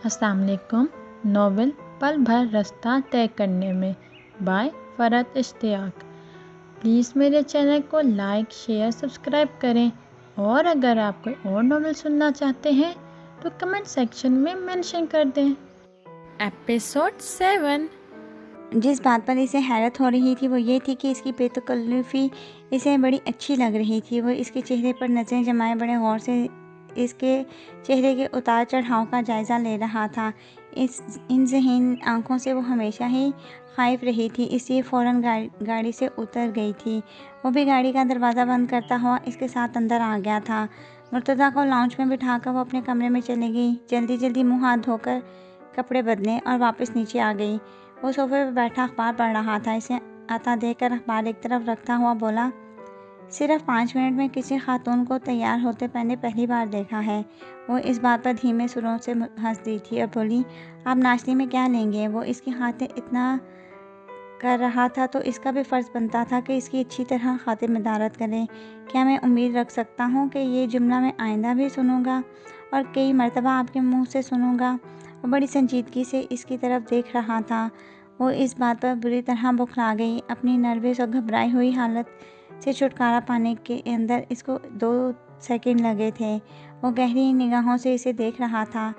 अस्सलाम वालेकुम। नॉवेल पल भर रास्ता तय करने में बाय फ़रहत इश्तियाक। प्लीज़ मेरे चैनल को लाइक शेयर सब्सक्राइब करें और अगर आप कोई और नॉवेल सुनना चाहते हैं तो कमेंट सेक्शन में मेंशन कर दें। एपिसोड 7। जिस बात पर इसे हैरत हो रही थी वो ये थी कि इसकी बेतकल्लुफ़ी इसे बड़ी अच्छी लग रही थी। वो इसके चेहरे पर नज़रें जमाए बड़े गौर से इसके चेहरे के उतार चढ़ाव का जायज़ा ले रहा था। इन ज़हीन आँखों से वो हमेशा ही खाइफ रही थी, इसलिए फ़ौरन गाड़ी से उतर गई थी। वो भी गाड़ी का दरवाज़ा बंद करता हुआ इसके साथ अंदर आ गया था। मुर्तज़ा को लाउंज में बिठाकर वो अपने कमरे में चली गई। जल्दी जल्दी मुँह हाथ धोकर कपड़े बदले और वापस नीचे आ गई। वो सोफे पर बैठा अखबार पढ़ रहा था। इसे आता देखकर अखबार एक तरफ रखता हुआ बोला, सिर्फ 5 मिनट में किसी खातून को तैयार होते मैंने पहली बार देखा है। वो इस बात पर धीमे सुरों से हंस दी थी और बोली, आप नाश्ते में क्या लेंगे? वो इसकी खातिर इतना कर रहा था तो इसका भी फ़र्ज़ बनता था कि इसकी अच्छी तरह खातिरदारी करे। क्या मैं उम्मीद रख सकता हूँ कि ये जुमला मैं आइंदा भी सुनूंगा और कई मरतबा आपके मुँह से सुनूंगा? वो बड़ी संजीदगी से इसकी तरफ देख रहा था। वो इस बात पर बुरी तरह बौखला गई। अपनी नर्वस और घबराई हुई हालत से छुटकारा पाने के अंदर इसको 2 सेकंड लगे थे। वो गहरी निगाहों से इसे देख रहा था।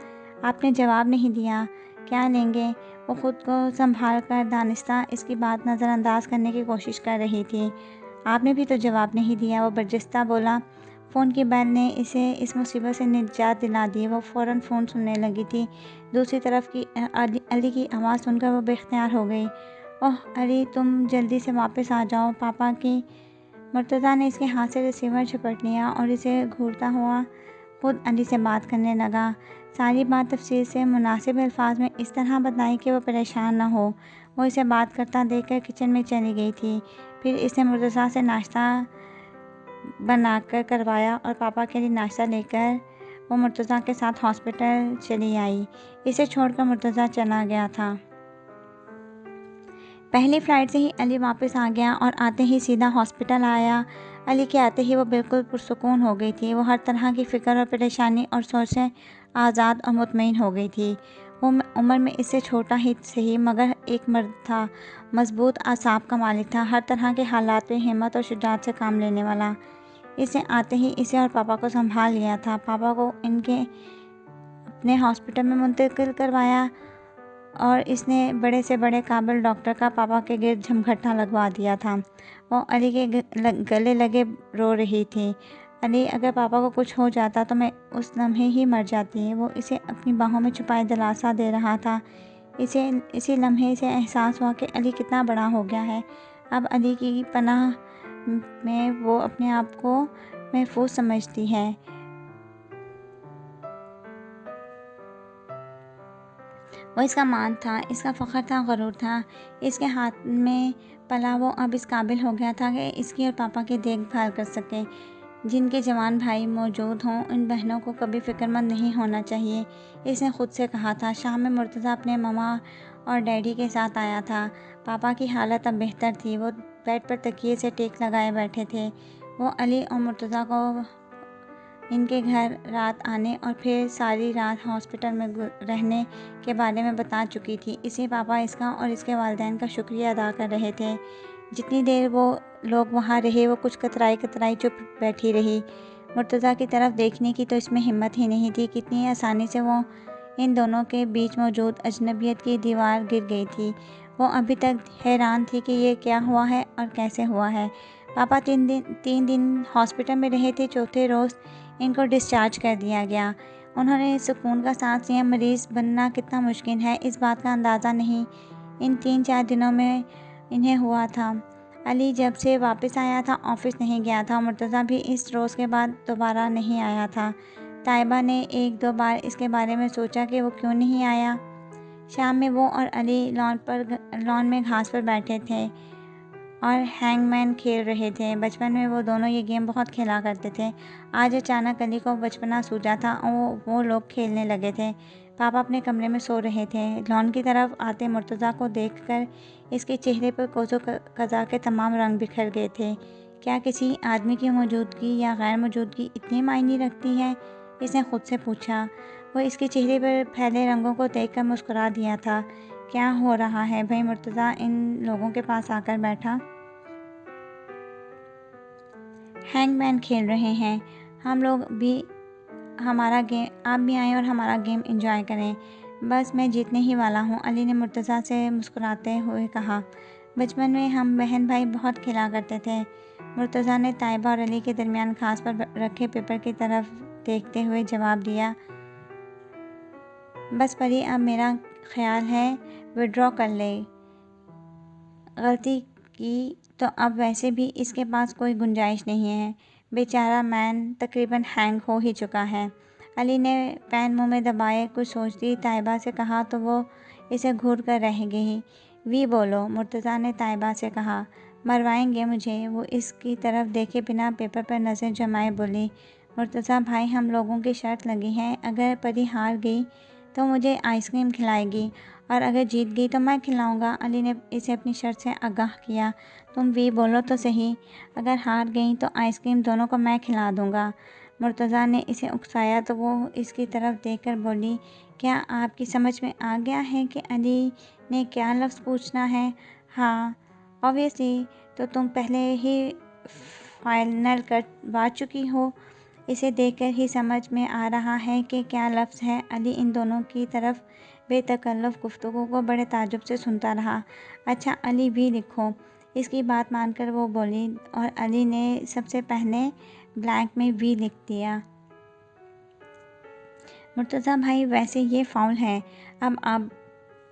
आपने जवाब नहीं दिया। क्या लेंगे? वो खुद को संभाल कर दानिस्ता इसकी बात नज़रअंदाज करने की कोशिश कर रही थी। आपने भी तो जवाब नहीं दिया। वो बर्जस्ता बोला। फ़ोन की बेल ने इसे इस मुसीबत से निजात दिला दी। वो फ़ौरन फ़ोन सुनने लगी थी। दूसरी तरफ की अली की आवाज़ सुनकर वो बेख्तियार हो गई। ओह अली, तुम जल्दी से वापस आ जाओ, पापा की। मुर्तज़ा ने इसके हाथ से रिसीवर झपट लिया और इसे घूरता हुआ खुद अली से बात करने लगा। सारी बात तफसील से मुनासिब अल्फाज में इस तरह बताई कि वो परेशान न हो। वो इसे बात करता देखकर किचन में चली गई थी। फिर इसने मुर्तज़ा से नाश्ता बनाकर करवाया और पापा के लिए नाश्ता लेकर वो मुर्तज़ा के साथ हॉस्पिटल चली आई। इसे छोड़कर मुर्तज़ा चला गया था। पहली फ़्लाइट से ही अली वापस आ गया और आते ही सीधा हॉस्पिटल आया। अली के आते ही वो बिल्कुल पुरसुकून हो गई थी। वो हर तरह की फ़िक्र और परेशानी और सोच से आज़ाद और मुतमईन हो गई थी। वो उम्र में इससे छोटा ही सही मगर एक मर्द था, मजबूत आसाब का मालिक था, हर तरह के हालात में हिम्मत और शुजाअत से काम लेने वाला। इसे आते ही इसे और पापा को संभाल लिया था। पापा को इनके अपने हॉस्पिटल में मुंतकिल करवाया और इसने बड़े से बड़े काबिल डॉक्टर का पापा के गिर्द झमघट्टा लगवा दिया था। वो अली के गले लगे रो रही थी। अली, अगर पापा को कुछ हो जाता तो मैं उस लम्हे ही मर जाती। वो इसे अपनी बाहों में छुपाए दिलासा दे रहा था। इसी लम्हे से एहसास हुआ कि अली कितना बड़ा हो गया है। अब अली की पनाह में वो अपने आप को महफूज समझती है। वो इसका मान था, इसका फ़ख्र था, गरूर था। इसके हाथ में पला वो अब इस काबिल हो गया था कि इसकी और पापा की देखभाल कर सके। जिनके जवान भाई मौजूद हों, उन बहनों को कभी फ़िक्रमंद नहीं होना चाहिए, इसने खुद से कहा था। शाम में मुर्तज़ा अपने ममा और डैडी के साथ आया था। पापा की हालत अब बेहतर थी। वो बेड पर तकिए से टेक लगाए बैठे थे। वो अली और मुर्तज़ा को इनके घर रात आने और फिर सारी रात हॉस्पिटल में रहने के बारे में बता चुकी थी। इसी पापा इसका और इसके वालिदैन का शुक्रिया अदा कर रहे थे। जितनी देर वो लोग वहाँ रहे वो कुछ कतराई चुप बैठी रही। मुर्तज़ा की तरफ देखने की तो इसमें हिम्मत ही नहीं थी। कितनी आसानी से वो इन दोनों के बीच मौजूद अजनबियत की दीवार गिर गई थी। वो अभी तक हैरान थी कि ये क्या हुआ है और कैसे हुआ है। पापा 3 दिन हॉस्पिटल में रहे थे। चौथे रोज़ इनको डिस्चार्ज कर दिया गया। उन्होंने सुकून का सांस लिया। मरीज़ बनना कितना मुश्किल है, इस बात का अंदाज़ा नहीं इन 3-4 दिनों में इन्हें हुआ था। अली जब से वापस आया था ऑफिस नहीं गया था। मुर्तज़ा भी इस रोज़ के बाद दोबारा नहीं आया था। ताइबा ने 1-2 बार इसके बारे में सोचा कि वो क्यों नहीं आया। शाम में वो और अली लॉन में घास पर बैठे थे और हैंगमैन खेल रहे थे। बचपन में वो दोनों ये गेम बहुत खेला करते थे। आज अचानक अली को बचपना सूझा था और वो लोग खेलने लगे थे। पापा अपने कमरे में सो रहे थे। लॉन की तरफ आते मुर्तज़ा को देखकर इसके चेहरे पर कोसो कज़ा के तमाम रंग बिखर गए थे। क्या किसी आदमी की मौजूदगी या गैर मौजूदगी इतनी मायने रखती है? इसने खुद से पूछा। वो इसके चेहरे पर फैले रंगों को देखकर मुस्कुरा दिया था। क्या हो रहा है भाई? मुर्तज़ा इन लोगों के पास आकर बैठा। हैंगमैन खेल रहे हैं, हम लोग भी हमारा गेम, आप भी आएँ और हमारा गेम एंजॉय करें। बस मैं जीतने ही वाला हूँ, अली ने मुर्तज़ा से मुस्कुराते हुए कहा। बचपन में हम बहन भाई बहुत खेला करते थे। मुर्तज़ा ने ताइबा और अली के दरमियान घास पर रखे पेपर की तरफ देखते हुए जवाब दिया। बस परी, अब मेरा ख्याल है विड्रॉ कर ले। गलती की तो अब वैसे भी इसके पास कोई गुंजाइश नहीं है। बेचारा मैन तकरीबन हैंग हो ही चुका है। अली ने पेन मुंह में दबाए कुछ सोचती ताइबा से कहा तो वो इसे घूर कर रह गई। वी बोलो, मुर्तज़ा ने ताइबा से कहा। मरवाएंगे मुझे? वो इसकी तरफ देखे बिना पेपर पर नज़र जमाए बोली। मुर्तज़ा भाई, हम लोगों की शर्त लगी है, अगर परी हार गई तो मुझे आइसक्रीम खिलाएगी और अगर जीत गई तो मैं खिलाऊंगा। अली ने इसे अपनी शर्त से आगाह किया। तुम भी बोलो तो सही, अगर हार गई तो आइसक्रीम दोनों को मैं खिला दूंगा। मुर्तज़ा ने इसे उकसाया तो वो इसकी तरफ देखकर बोली, क्या आपकी समझ में आ गया है कि अली ने क्या लफ्ज़ पूछना है? हाँ ऑब्वियसली, तो तुम पहले ही फाइनल करवा चुकी हो। इसे देखकर ही समझ में आ रहा है कि क्या लफ्ज़ है। अली इन दोनों की तरफ बेतकल्लुफ़ गुफ्तगू को बड़े ताज्जुब से सुनता रहा। अच्छा अली भी लिखो। इसकी बात मानकर वो बोली और अली ने सबसे पहले ब्लैंक में वी लिख दिया। मुर्तज़ा भाई, वैसे ये फाउल है। अब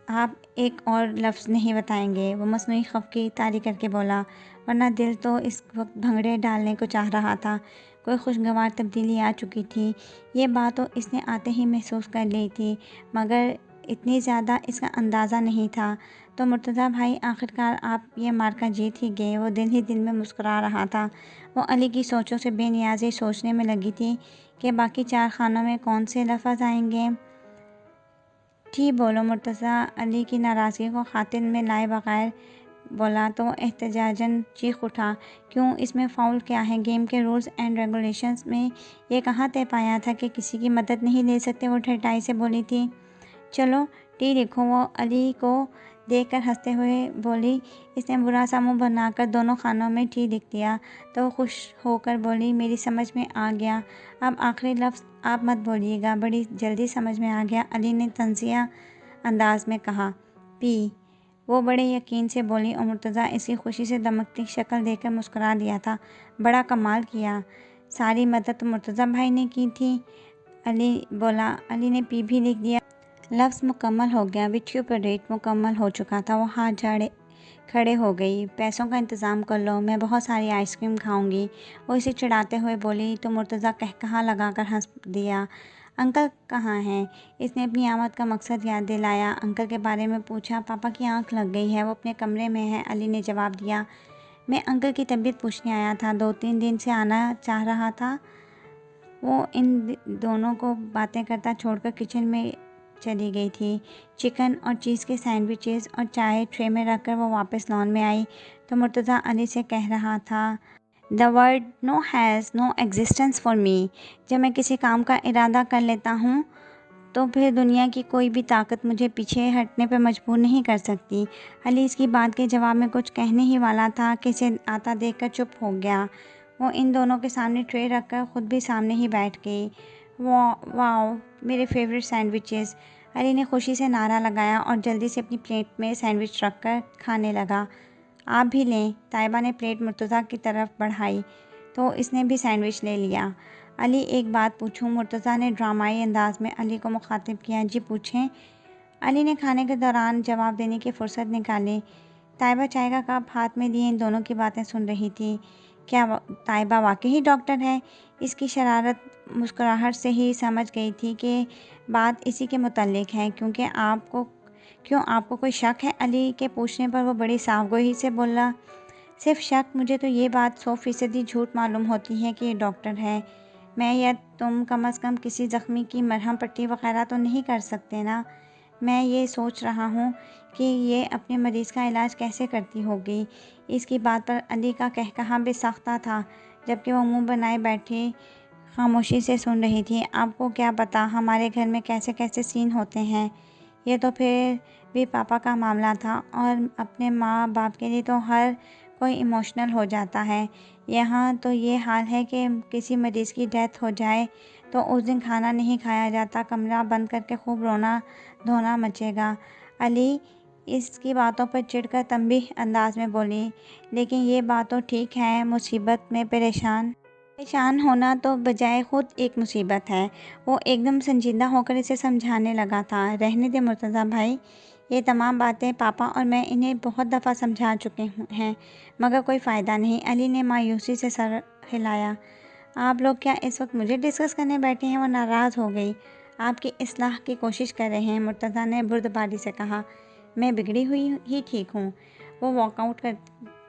आप एक और लफ्ज़ नहीं बताएंगे? वो मसनूई खफ की तारी करके बोला। वरना दिल तो इस वक्त भंगड़े डालने को चाह रहा था। कोई खुशगवार तब्दीली आ चुकी थी। ये बात तो इसने आते ही महसूस कर ली थी, मगर इतनी ज़्यादा इसका अंदाज़ा नहीं था। तो मुर्तज़ा भाई, आखिरकार आप ये मार्का जीत ही गए। वो दिल ही दिल में मुस्कुरा रहा था। वो अली की सोचों से बेनियाज़ी सोचने में लगी थी कि बाकी 4 खानों में कौन से लफ्ज़ आएंगे। ठीक बोलो मुर्तज़ा, अली की नाराज़गी को खातिर में लाए बगैर बोला तो एहतजाजन चीख उठा। क्यों, इसमें फ़ाउल क्या है? गेम के रूल्स एंड रेगुलेशंस में ये कहाँ तय पाया था कि किसी की मदद नहीं ले सकते? वो ठठाई से बोली थी। चलो टी लिखो। वो अली को देखकर हंसते हुए बोली। इसने बुरा सा मुँह बनाकर दोनों खानों में टी लिख दिया तो वो खुश होकर बोली, मेरी समझ में आ गया। अब आखिरी लफ्ज़ आप मत बोलिएगा, बड़ी जल्दी समझ में आ गया, अली ने तंज़िया अंदाज में कहा। पी। वो बड़े यकीन से बोली और मुर्तज़ा इसकी खुशी से दमकती शक्ल देखकर मुस्कुरा दिया था। बड़ा कमाल किया। सारी मदद तो मुर्तज़ा भाई ने की थी, अली बोला। अली ने पी भी लिख दिया। लफ्ज़ मुकम्मल हो गया। विच यू परेड मुकम्मल हो चुका था। वो हाथ झाड़े खड़े हो गई। पैसों का इंतज़ाम कर लो, मैं बहुत सारी आइसक्रीम खाऊंगी। वो इसे चिढ़ाते हुए बोली तो मुर्तज़ा कहकहा लगाकर हंस दिया। अंकल कहाँ हैं? इसने अपनी आमद का मकसद याद दिलाया। अंकल के बारे में पूछा। पापा की आंख लग गई है, वो अपने कमरे में है, अली ने जवाब दिया। मैं अंकल की तबीयत पूछने आया था, 2-3 दिन से आना चाह रहा था। वो इन दोनों को बातें करता छोड़कर किचन में चली गई थी। चिकन और चीज़ के सैंडविचेस और चाय ट्रे में रखकर वो वापस लॉन में आई तो मुर्तज़ा अली से कह रहा था, the word no has no existence for me. जब मैं किसी काम का इरादा कर लेता हूँ तो फिर दुनिया की कोई भी ताकत मुझे पीछे हटने पर मजबूर नहीं कर सकती। अली इसकी बात के जवाब में कुछ कहने ही वाला था कि इसे आता देखकर चुप हो गया। वो इन दोनों के सामने ट्रे रखकर ख़ुद भी सामने ही बैठ गई। वाओ, मेरे फेवरेट सैंडविचेस, अली ने खुशी से नारा लगाया और जल्दी से अपनी प्लेट में सैंडविच रखकर खाने लगा। आप भी लें। ताइबा ने प्लेट मुर्तज़ा की तरफ बढ़ाई तो इसने भी सैंडविच ले लिया। अली, एक बात पूछूं? मुर्तज़ा ने ड्रामाई अंदाज में अली को मुखातिब किया। जी पूछें। अली ने खाने के दौरान जवाब देने की फुर्सत निकाली। ताइबा चाय का कप हाथ में लिए इन दोनों की बातें सुन रही थी। क्या ताइबा वाकई डॉक्टर है? इसकी शरारत मुस्कुराहट से ही समझ गई थी कि बात इसी के मुतल्लिक है। क्यों आपको कोई शक है? अली के पूछने पर वो बड़ी साफ़गोई से बोला। सिर्फ शक? मुझे तो ये बात 100% झूठ मालूम होती है कि ये डॉक्टर है। मैं या तुम कम अज़ कम किसी ज़ख्मी की मरहम पट्टी वगैरह तो नहीं कर सकते ना। मैं ये सोच रहा हूँ कि ये अपने मरीज़ का इलाज कैसे करती होगी। इसकी बात पर अली का कहकहा बेसाख्ता था, जबकि वो मुंह बनाए बैठे खामोशी से सुन रही थी। आपको क्या पता हमारे घर में कैसे कैसे सीन होते हैं। ये तो फिर भी पापा का मामला था और अपने माँ बाप के लिए तो हर कोई इमोशनल हो जाता है। यहाँ तो ये हाल है कि किसी मरीज़ की डेथ हो जाए तो उस दिन खाना नहीं खाया जाता, कमरा बंद करके खूब रोना धोना मचेगा। अली इसकी बातों पर चिढ़कर तंबी अंदाज में बोली, लेकिन ये बात तो ठीक है, मुसीबत में परेशान होना तो बजाय खुद एक मुसीबत है। वो एकदम संजीदा होकर इसे समझाने लगा था। रहने दे मुर्तज़ा भाई, ये तमाम बातें पापा और मैं इन्हें बहुत दफ़ा समझा चुके हैं, मगर कोई फ़ायदा नहीं। अली ने मायूसी से सर हिलाया। आप लोग क्या इस वक्त मुझे डिस्कस करने बैठे हैं? वो नाराज़ हो गई। आपकी इस्लाह की कोशिश कर रहे हैं, मुर्तज़ा ने बुर्दबारी से कहा। मैं बिगड़ी हुई ही ठीक हूँ। वो वॉकआउट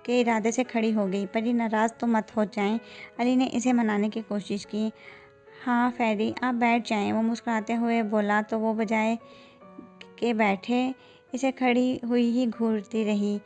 के इरादे से खड़ी हो गई। परी नाराज़ तो मत हो जाएं। अली ने इसे मनाने की कोशिश की। हाँ फैरी, आप बैठ जाएं, वो मुस्कुराते हुए बोला तो वो बजाय के बैठे इसे खड़ी हुई ही घूरती रही।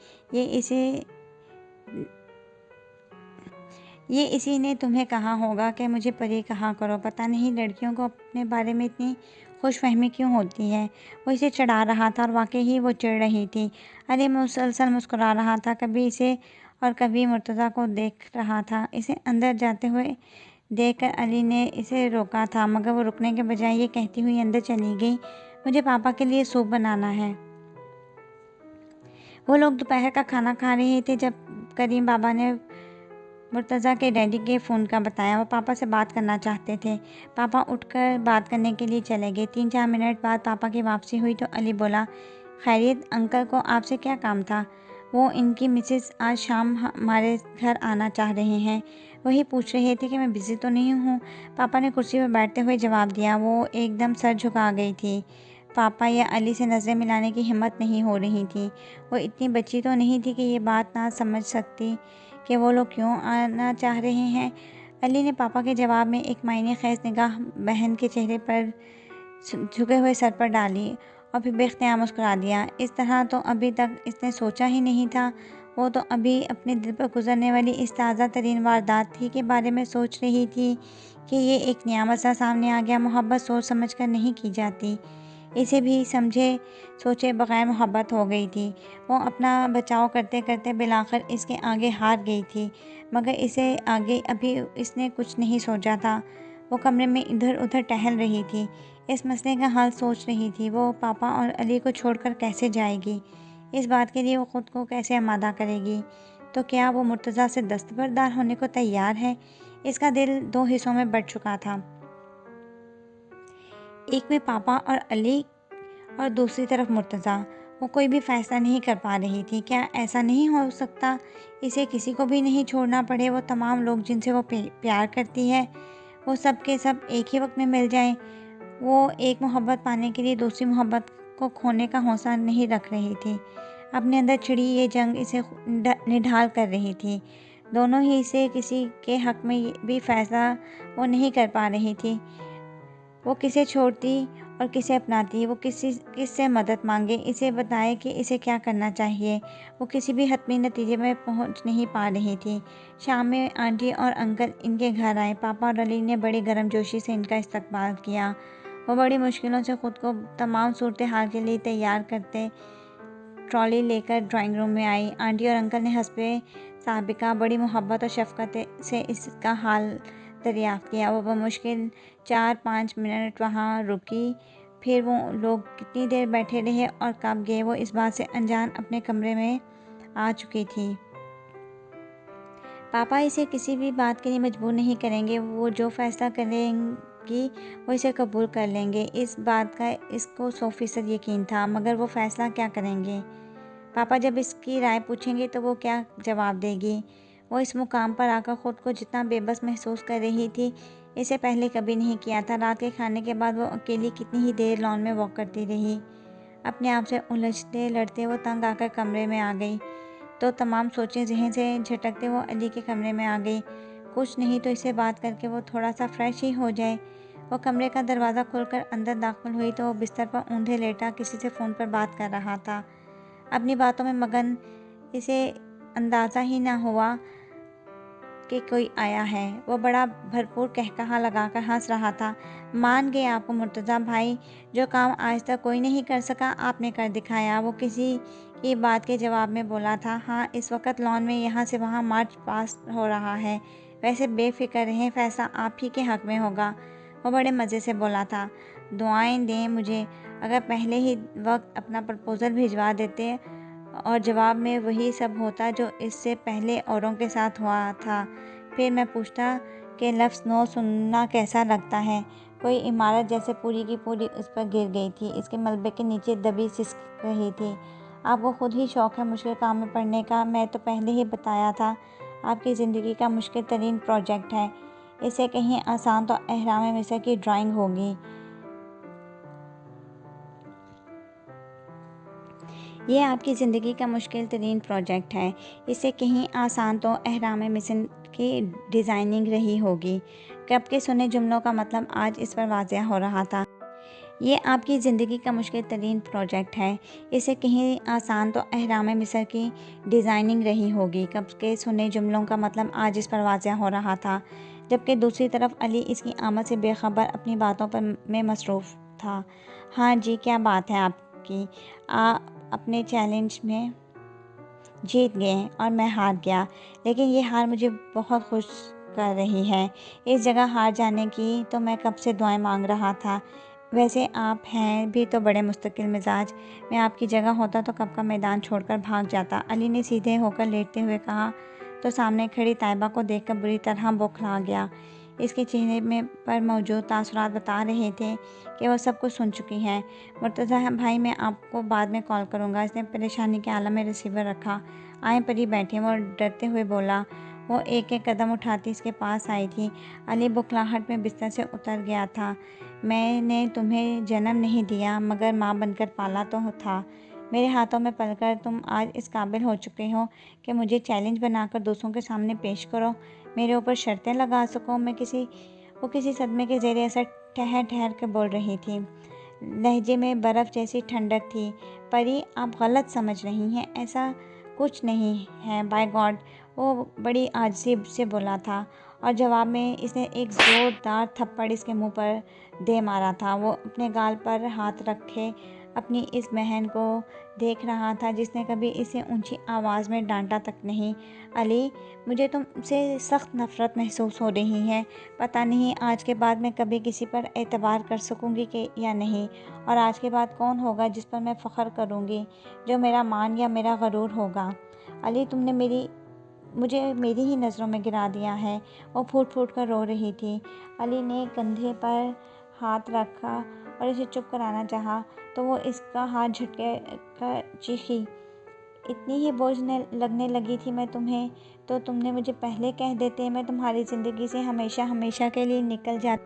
ये इसी ने तुम्हें कहा होगा कि मुझे परी कहा करो। पता नहीं लड़कियों को अपने बारे में इतनी खुशफहमी क्यों होती है। वो इसे चढ़ा रहा था और वाकई ही वो चिढ़ रही थी। अली मुसलसल मुस्कुरा रहा था, कभी इसे और कभी मुर्तज़ा को देख रहा था। इसे अंदर जाते हुए देखकर अली ने इसे रोका था, मगर वो रुकने के बजाय ये कहती हुई अंदर चली गई, मुझे पापा के लिए सूप बनाना है। वो लोग दोपहर का खाना खा रहे थे जब करीम बाबा ने मुर्तज़ा के डैडी के फ़ोन का बताया। वो पापा से बात करना चाहते थे। पापा उठकर बात करने के लिए चले गए। 3-4 मिनट बाद पापा की वापसी हुई तो अली बोला, खैरियत, अंकल को आपसे क्या काम था? वो इनकी मिसेस आज शाम हमारे घर आना चाह रहे हैं। वही पूछ रहे थे कि मैं बिज़ी तो नहीं हूँ। पापा ने कुर्सी पर बैठते हुए जवाब दिया। वो एकदम सर झुका गई थी। पापा या अली से नज़रें मिलाने की हिम्मत नहीं हो रही थी। वो इतनी बच्ची तो नहीं थी कि ये बात ना समझ सकती कि वो लोग क्यों आना चाह रहे हैं। अली ने पापा के जवाब में एक मायने खैज निगाह बहन के चेहरे पर झुके हुए सर पर डाली और फिर बेख्तियार मुस्कुरा दिया। इस तरह तो अभी तक इसने सोचा ही नहीं था। वो तो अभी अपने दिल पर गुजरने वाली इस ताज़ा तरीन वारदात थी के बारे में सोच रही थी कि ये एक नया मसला सामने आ गया। मोहब्बत सोच समझ कर नहीं की जाती। इसे भी समझे सोचे बगैर मोहब्बत हो गई थी। वो अपना बचाव करते करते बिलाखिर इसके आगे हार गई थी, मगर इसे आगे अभी इसने कुछ नहीं सोचा था। वो कमरे में इधर उधर टहल रही थी, इस मसले का हल सोच रही थी। वो पापा और अली को छोड़कर कैसे जाएगी, इस बात के लिए वो ख़ुद को कैसे आमादा करेगी। तो क्या वो मुर्तज़ा से दस्तबरदार होने को तैयार है? इसका दिल 2 हिस्सों में बँट चुका था, एक में पापा और अली और दूसरी तरफ मुर्तज़ा। वो कोई भी फ़ैसला नहीं कर पा रही थी। क्या ऐसा नहीं हो सकता इसे किसी को भी नहीं छोड़ना पड़े? वो तमाम लोग जिनसे वो प्यार करती है, वो सब के सब एक ही वक्त में मिल जाएं। वो एक मोहब्बत पाने के लिए दूसरी मोहब्बत को खोने का हौसला नहीं रख रही थी। अपने अंदर छिड़ी ये जंग इसे निढाल कर रही थी। दोनों ही इसे किसी के हक़ में भी फ़ैसला वो नहीं कर पा रही थी। वो किसे छोड़ती और किसे अपनाती? वो किससे मदद मांगे, इसे बताए कि इसे क्या करना चाहिए? वो किसी भी हतमी नतीजे में पहुंच नहीं पा रही थी। शाम में आंटी और अंकल इनके घर आए। पापा और अली ने बड़ी गर्मजोशी से इनका इस्तकबाल किया। वो बड़ी मुश्किलों से ख़ुद को तमाम सूरत हाल के लिए तैयार करते ट्रॉली लेकर ड्राइंग रूम में आई। आंटी और अंकल ने हस्बे साबिका बड़ी मोहब्बत और शफ़क़त से इसका हाल दरियाफ़्त किया। वो बमुश्किल 4-5 मिनट वहाँ रुकी। फिर वो लोग कितनी देर बैठे रहे और कब गए वो इस बात से अनजान अपने कमरे में आ चुकी थी। पापा इसे किसी भी बात के लिए मजबूर नहीं करेंगे। वो जो फ़ैसला करेंगी वो इसे कबूल कर लेंगे। इस बात का इसको 100% यकीन था। मगर वो फ़ैसला क्या करेंगे? पापा जब इसकी राय पूछेंगे तो वो क्या जवाब देगी? वो इस मुकाम पर आकर ख़ुद को जितना बेबस महसूस कर रही थी, इसे पहले कभी नहीं किया था। रात के खाने के बाद वो अकेली कितनी ही देर लॉन में वॉक करती रही। अपने आप से उलझते लड़ते वो तंग आकर कमरे में आ गई। तो तमाम सोचें जहन से झटकते वो अली के कमरे में आ गई। कुछ नहीं तो इससे बात करके वो थोड़ा सा फ्रेश ही हो जाए। वो कमरे का दरवाज़ा खोलकर अंदर दाखिल हुई तो वो बिस्तर पर ऊँधे लेटा किसी से फ़ोन पर बात कर रहा था, अपनी बातों में मगन। इसे अंदाज़ा ही ना हुआ कि कोई आया है। वो बड़ा भरपूर कहकहा लगाकर हंस रहा था। मान गए आपको मुर्तज़ा भाई, जो काम आज तक कोई नहीं कर सका आपने कर दिखाया। वो किसी की बात के जवाब में बोला था। हाँ, इस वक्त लॉन में यहाँ से वहाँ मार्च पास हो रहा है। वैसे बेफिक्र रहें, फैसला आप ही के हक़ में होगा। वो बड़े मज़े से बोला था। दुआएं दें मुझे, अगर पहले ही वक्त अपना प्रपोज़ल भिजवा देते और जवाब में वही सब होता जो इससे पहले औरों के साथ हुआ था। फिर मैं पूछता कि लफ्ज़ नो सुनना कैसा लगता है। कोई इमारत जैसे पूरी की पूरी उस पर गिर गई थी। इसके मलबे के नीचे दबी सिसक रही थी। आपको खुद ही शौक़ है मुश्किल काम में पढ़ने का। मैं तो पहले ही बताया था, आपकी ज़िंदगी का मुश्किल तरीन प्रोजेक्ट है। इसे कहीं आसान तो एहराम मिस्र की ड्राइंग होगी। ये आपकी ज़िंदगी का मुश्किल तरीन प्रोजेक्ट है। इसे कहीं आसान तो एहराम मिस्र की डिज़ाइनिंग रही होगी। कब के सुने जुमलों का मतलब आज इस पर वाज़ेह हो रहा था। ये आपकी ज़िंदगी का मुश्किल तरीन प्रोजेक्ट है। इसे कहीं आसान तो एहराम मिस्र की डिज़ाइनिंग रही होगी। कब के सुने जुमलों का मतलब आज इस पर वाज़ेह हो रहा था। जबकि दूसरी तरफ अली इसकी आमद से बेखबर अपनी बातों पर में मसरूफ़ था। हाँ जी, क्या बात है आपकी? अपने चैलेंज में जीत गए और मैं हार गया, लेकिन ये हार मुझे बहुत खुश कर रही है। इस जगह हार जाने की तो मैं कब से दुआएं मांग रहा था। वैसे आप हैं भी तो बड़े मुस्तकिल मिजाज। मैं आपकी जगह होता तो कब का मैदान छोड़कर भाग जाता। अली ने सीधे होकर लेटते हुए कहा तो सामने खड़ी ताइबा को देखकर बुरी तरह बौखला गया। इसके चेहरे में पर मौजूद तासुरात बता रहे थे कि वह सब कुछ सुन चुकी हैं। मुर्तज़ा भाई, मैं आपको बाद में कॉल करूँगा। इसने परेशानी के आलम में रिसीवर रखा। आए परी बैठे, वो डरते हुए बोला। वो एक एक कदम उठाती इसके पास आई थी। अली बुखलाहट में बिस्तर से उतर गया था। मैंने तुम्हें जन्म नहीं दिया मगर माँ बनकर पाला तो था। मेरे हाथों में पलकर तुम आज इस काबिल हो चुके हो कि मुझे चैलेंज बनाकर दूसरों के सामने पेश करो, मेरे ऊपर शर्तें लगा सको। वो किसी सदमे के ज़ेरे असर ठहर ठहर कर बोल रही थी। लहजे में बर्फ़ जैसी ठंडक थी। परी, आप गलत समझ रही हैं, ऐसा कुछ नहीं है। बाय गॉड, वो बड़ी आजिज़ी से बोला था और जवाब में इसने एक ज़ोरदार थप्पड़ इसके मुंह पर दे मारा था। वो अपने गाल पर हाथ रखे अपनी इस बहन को देख रहा था जिसने कभी इसे ऊंची आवाज़ में डांटा तक नहीं। अली, मुझे तुमसे सख्त नफ़रत महसूस हो रही है। पता नहीं आज के बाद मैं कभी किसी पर एतबार कर सकूंगी कि या नहीं, और आज के बाद कौन होगा जिस पर मैं फ़ख्र करूंगी, जो मेरा मान या मेरा गरूर होगा। अली, तुमने मुझे मेरी ही नज़रों में गिरा दिया है। वो फूट फूट कर रो रही थी। अली ने कंधे पर हाथ रखा और इसे चुप कराना चाहा तो वो इसका हाथ झटके कर चीखी। इतनी ही बोझ लगने लगी थी मैं तुम्हें, तो तुमने मुझे पहले कह देते, मैं तुम्हारी ज़िंदगी से हमेशा हमेशा के लिए निकल जाती,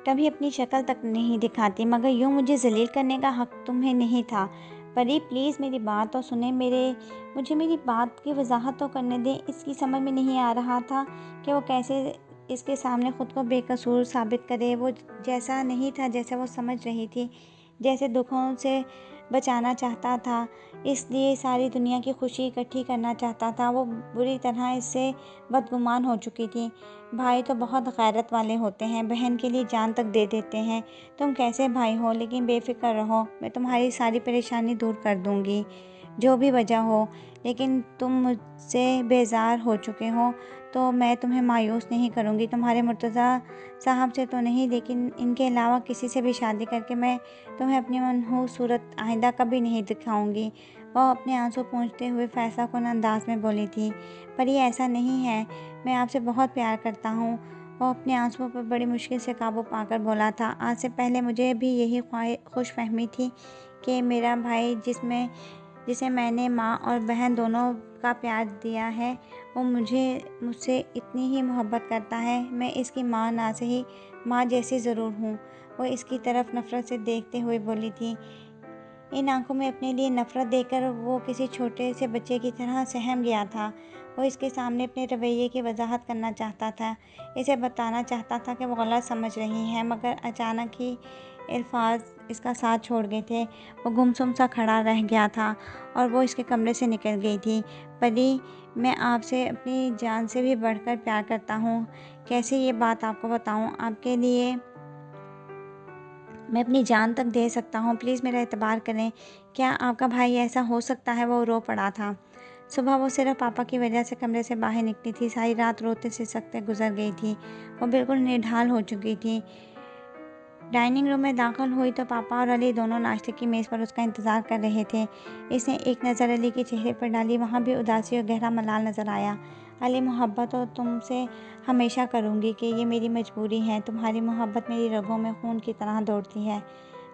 कभी अपनी शक्ल तक नहीं दिखाती, मगर यूँ मुझे जलील करने का हक़ तुम्हें नहीं था। परी, प्लीज़ मेरी बात तो सुने। मुझे मेरी बात की वजाहत तो करने दें। इसकी समझ में नहीं आ रहा था कि वो कैसे इसके सामने ख़ुद को बेकसूर साबित करे। वो जैसा नहीं था जैसा वो समझ रही थी, जैसे दुखों से बचाना चाहता था, इसलिए सारी दुनिया की खुशी इकट्ठी करना चाहता था। वो बुरी तरह इससे बदगुमान हो चुकी थी। भाई तो बहुत गैरत वाले होते हैं, बहन के लिए जान तक दे देते हैं। तुम कैसे भाई हो, लेकिन बेफिक्र रहो, मैं तुम्हारी सारी परेशानी दूर कर दूँगी, जो भी वजह हो। लेकिन तुम मुझसे बेजार हो चुके हो तो मैं तुम्हें मायूस नहीं करूँगी। तुम्हारे मुर्तज़ा साहब से तो नहीं, लेकिन इनके अलावा किसी से भी शादी करके मैं तुम्हें अपनी मनहूस सूरत आइंदा कभी नहीं दिखाऊंगी। वह अपने आंसू पोंछते हुए फैसला कुन अंदाज में बोली थी। पर ये ऐसा नहीं है, मैं आपसे बहुत प्यार करता हूँ। वो अपने आंसुओं पर बड़ी मुश्किल से काबू पाकर बोला था। आज से पहले मुझे भी यही खुशफहमी थी कि मेरा भाई जिसे मैंने माँ और बहन दोनों का प्यार दिया है, वो मुझसे इतनी ही मोहब्बत करता है। मैं इसकी माँ ना सही, माँ जैसी ज़रूर हूँ। वो इसकी तरफ नफ़रत से देखते हुए बोली थी। इन आंखों में अपने लिए नफ़रत देखकर वो किसी छोटे से बच्चे की तरह सहम गया था। वो इसके सामने अपने रवैये की वजाहत करना चाहता था, इसे बताना चाहता था कि वो गलत समझ रही है, मगर अचानक ही अल्फाज इसका साथ छोड़ गए थे। वो गुमसुम सा खड़ा रह गया था और वो इसके कमरे से निकल गई थी। परी, मैं आपसे अपनी जान से भी बढ़कर प्यार करता हूँ। कैसे ये बात आपको बताऊँ? आपके लिए मैं अपनी जान तक दे सकता हूँ। प्लीज़ मेरा एतबार करें। क्या आपका भाई ऐसा हो सकता है? वो रो पड़ा था। सुबह वो सिर्फ पापा की वजह से कमरे से बाहर निकली थी। सारी रात रोते सिसकते गुजर गई थी। वो बिल्कुल निढाल हो चुकी थी। डाइनिंग रूम में दाखिल हुई तो पापा और अली दोनों नाश्ते की मेज़ पर उसका इंतज़ार कर रहे थे। इसने एक नज़र अली के चेहरे पर डाली। वहाँ भी उदासी और गहरा मलाल नज़र आया। अली, मोहब्बत तो तुमसे हमेशा करूँगी कि ये मेरी मजबूरी है। तुम्हारी मोहब्बत मेरी रगों में खून की तरह दौड़ती है,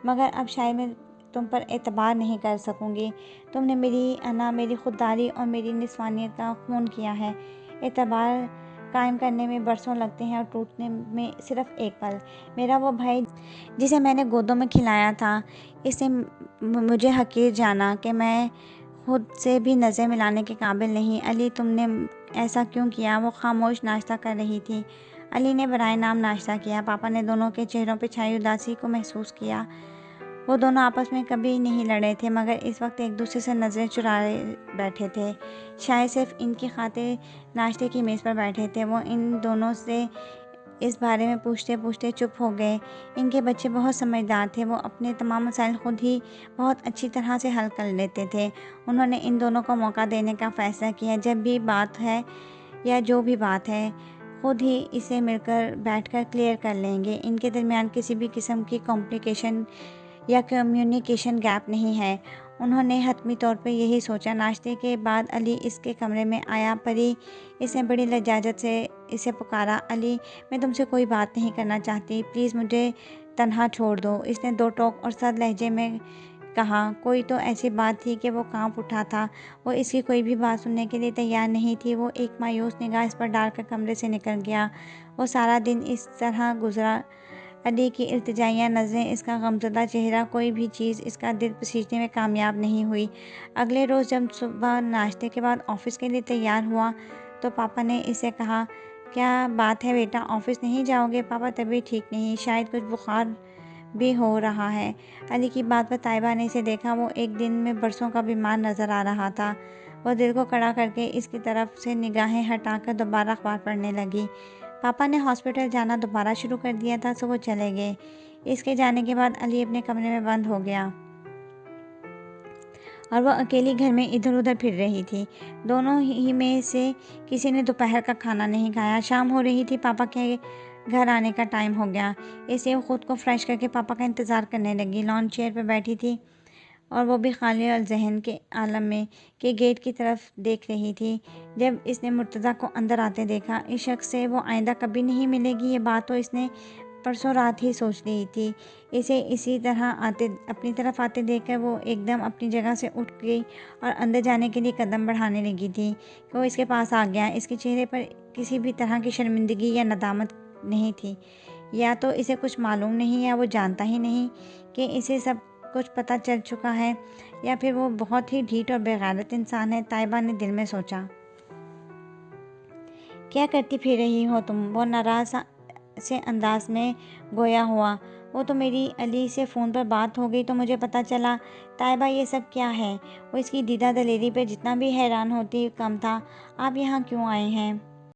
मगर अब शायद मैं तुम पर एतबार नहीं कर सकूँगी। तुमने मेरी अना, मेरी खुददारी और मेरी निस्वानियत का खून किया है। एतबार कायम करने में बरसों लगते हैं और टूटने में सिर्फ एक पल। मेरा वो भाई जिसे मैंने गोदों में खिलाया था, इसने मुझे हकीर जाना कि मैं खुद से भी नज़र मिलाने के काबिल नहीं। अली, तुमने ऐसा क्यों किया? वो खामोश नाश्ता कर रही थी। अली ने बराए नाम नाश्ता किया। पापा ने दोनों के चेहरों पर छाई उदासी को महसूस किया। वो दोनों आपस में कभी नहीं लड़े थे, मगर इस वक्त एक दूसरे से नज़रें चुराए बैठे थे। शायद सिर्फ इनकी खातिर नाश्ते की मेज़ पर बैठे थे। वो इन दोनों से इस बारे में पूछते पूछते चुप हो गए। इनके बच्चे बहुत समझदार थे। वो अपने तमाम मसाइल खुद ही बहुत अच्छी तरह से हल कर लेते थे। उन्होंने इन दोनों को मौका देने का फ़ैसला किया। जब भी बात है या जो भी बात है, खुद ही इसे मिलकर बैठकर क्लियर कर लेंगे। इनके दरमियान किसी भी किस्म की कॉम्प्लिकेशन या कम्युनिकेशन गैप नहीं है। उन्होंने हतमी तौर पर यही सोचा। नाश्ते के बाद अली इसके कमरे में आया। परी, इसने बड़ी लजाजत से इसे पुकारा। अली, मैं तुमसे कोई बात नहीं करना चाहती, प्लीज़ मुझे तन्हा छोड़ दो। इसने दो टोक और सख्त लहजे में कहा। कोई तो ऐसी बात थी कि वो कांप उठा था। वो इसकी कोई भी बात सुनने के लिए तैयार नहीं थी। वो एक मायूस निगाह इस पर डालकर कमरे से निकल गया। वो सारा दिन इस तरह गुजरा। अली की इल्तिजाइया नज़रें, इसका गमज़दा चेहरा, कोई भी चीज़ इसका दिल पसीजने में कामयाब नहीं हुई। अगले रोज़ जब सुबह नाश्ते के बाद ऑफ़िस के लिए तैयार हुआ तो पापा ने इसे कहा, क्या बात है बेटा, ऑफ़िस नहीं जाओगे? पापा, तबीयत ठीक नहीं, शायद कुछ बुखार भी हो रहा है। अली की बात पर ताइबा ने इसे देखा। वो एक दिन में बरसों का बीमार नज़र आ रहा था। वो दिल को कड़ा करके इसकी तरफ से निगाहें हटाकर दोबारा अखबार पढ़ने लगी। पापा ने हॉस्पिटल जाना दोबारा शुरू कर दिया था, सो वो चले गए। इसके जाने के बाद अली अपने कमरे में बंद हो गया और वह अकेली घर में इधर उधर फिर रही थी। दोनों ही में से किसी ने दोपहर का खाना नहीं खाया। शाम हो रही थी। पापा के घर आने का टाइम हो गया, इसलिए वो खुद को फ्रेश करके पापा का इंतज़ार करने लगी। लॉन चेयर पर बैठी थी और वो भी खाली और जहन के आलम में के गेट की तरफ देख रही थी। जब इसने मुर्तज़ा को अंदर आते देखा, इस शख्स से वो आइंदा कभी नहीं मिलेगी, ये बात तो इसने परसों रात ही सोच ली थी। इसे इसी तरह अपनी तरफ आते देखकर वो एकदम अपनी जगह से उठ गई और अंदर जाने के लिए कदम बढ़ाने लगी थी कि वो इसके पास आ गया। इसके चेहरे पर किसी भी तरह की शर्मिंदगी या नदामत नहीं थी। या तो इसे कुछ मालूम नहीं, या वो जानता ही नहीं कि इसे सब कुछ पता चल चुका है, या फिर वो बहुत ही ढीठ और बेगैरत इंसान है। ताइबा ने दिल में सोचा। क्या करती फिर रही हो तुम? वो नाराज़ से अंदाज में गोया हुआ। वो तो मेरी अली से फ़ोन पर बात हो गई तो मुझे पता चला। ताइबा, ये सब क्या है? वो इसकी दीदा दलेरी पर जितना भी हैरान होती कम था। आप यहाँ क्यों आए हैं?